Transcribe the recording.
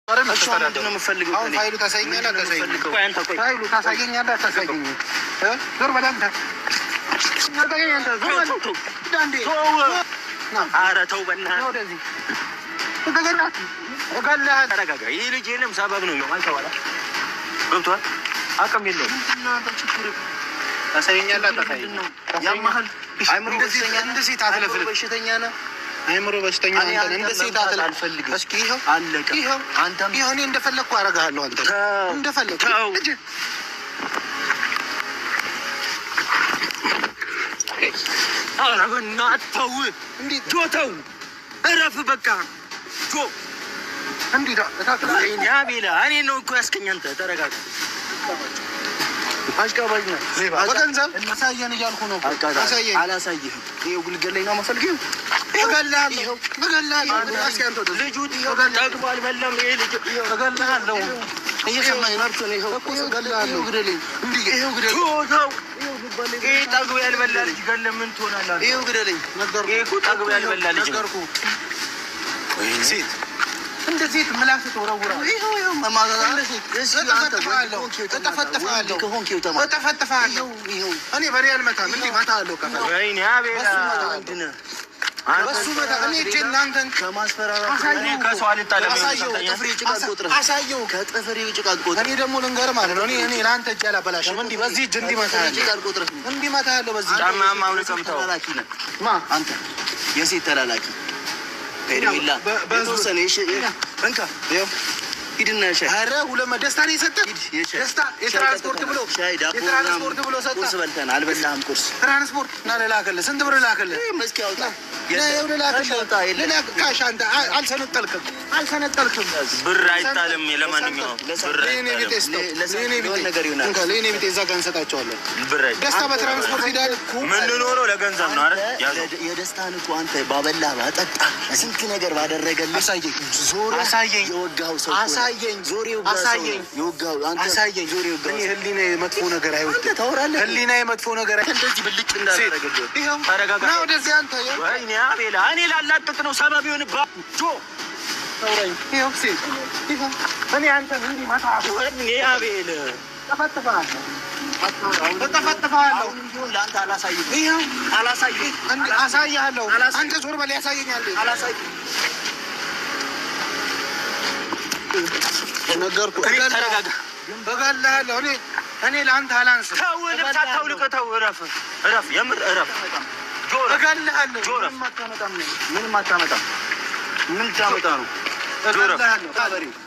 ምንድነው የምፈልገው? አሁን ፋይሉ ታሳይኛለህ? ፋይሉ ታሳይኛለህ? ታሳይኝ። ዞር በል አንተ። ኧረ ተው በእናትህ ወደዚህ ተረጋጋ። ይህ ልጅ የለም ሰበብ ነው ገብቶሃል? አቅም የለውም። ታሳይኛለህ? ታሳይኝ። ያማሃል። እንደ ሴት አትለፍልፍ። በሽተኛ ነህ። አይምሮ በሽተኛ አንተ እንደ ሴት አልፈልግም። እስኪ ይኸው አለቀ። ይኸው አንተም ይኸው እኔ እንደፈለግኩ አደርግሃለሁ። አንተ እንደፈለግኩ ኧረ በእናትህ ተው። እንዴት ጆ ተው፣ እረፍ በቃ ጆ። እንዴት አቤላ እኔ ነው እኮ ያስከኝ። አንተ ተረጋጋ። አሽቃባጭ ነህ። በገንዘብ እናሳየን እያልኩ ነው። አሳየኝ። አላሳይህም። ይኸው ግልገለኝ ነው የምፈልገው። እገልሃለሁ። ልጁ ጠግቦ አልበላም። ይሄ ልጅ እገልሃለሁ። እየሰማኸኝ ነው? ይኸው እገልሃለሁ። ግደለኝ። ይኸው ግደለኝ። ይሄ ጠግቦ ያልበላ ልጅ ገለህ ምን ትሆናለህ? ይኸው ግደለኝ። ይሄ እኮ ጠግቦ ያልበላ ልጅ ነገርኩህ። ሴት እንደ ሴት ምላስ ተወረውራለህ። ይኸው እጠፈጥፍሃለሁ። እኔ በሬ አልመታም። እንዲህ እመታሃለሁ። ወይኔ አቤላ በሱ መታ። እኔ እጄን እናንተን ከማስፈራራት ከሰው አልጣለም። አሳየው። ከጥፍሬ ጭቃ አልቆጥርም። እኔ ደግሞ ልንገርህ ማለት ነው። እኔ ለአንተ እጅ አላበላሽም። እንዲህ በዚህ እጅ እንዲህ እመታሃለሁ። በዚህ ጫማ ማውለቅም። ተው ማ አንተ የሴት ተላላኪ ሄድሚላ በተወሰነ እንካ ይኸው ሂድና ሻይ። ኧረ ሁለመ ደስታ ነው የሰጠህ። ደስታ የትራንስፖርት ብሎ ሰጠህ። ቁርስ በልተን አልበላህም። ቁርስ ትራንስፖርት እና ልላክልህ። ስንት ብር ልላክልህ? እስኪ አውጣ። አልሰነጠልክም። ብር አይጣልም። ለማንኛውም ለእኔ ቤቴ እዛ ጋር እንሰጣቸዋለን። ደስታ በትራንስፖርት ሂዳል። የምንኖረው ለገንዘብ ነው። የደስታን እኮ አንተ ባበላ ባጠጣ ስንት ነገር ባደረገልህ አሳየኝ። የወጋው ሰው አሳየኝ። ህሊናዬ መጥፎ ነገር አይወድም። ህሊናዬ መጥፎ ነገር እንደዚህ ብልጭ እንዳደረገልህ ተረጋጋ። ወደዚህ አንተ ወይኔ አቤላ እኔ ላላጥጥ ነው ሰበብ ይሆንብህ። ጆ ይኸው ሴት እኔ አንተ እንዲህ መታ ወይኔ አቤል እጠፈጥፍሃለሁ። ለአንተ አላሳይም። ይኸው አላሳይም። አሳይሃለሁ። አንተ ዞር በል። ያሳየኛል። አላሳይም። ነገርኩህ። ተረጋጋ። እገልሃለሁ። እኔ ለአንተ አላንስም። ተው ልብስ አታውልቅ። ተው እረፍ። የምር እረፍ። እገልሃለሁ። ምንም አታመጣም። ምን ታመጣ ነው? እገልሃለሁ።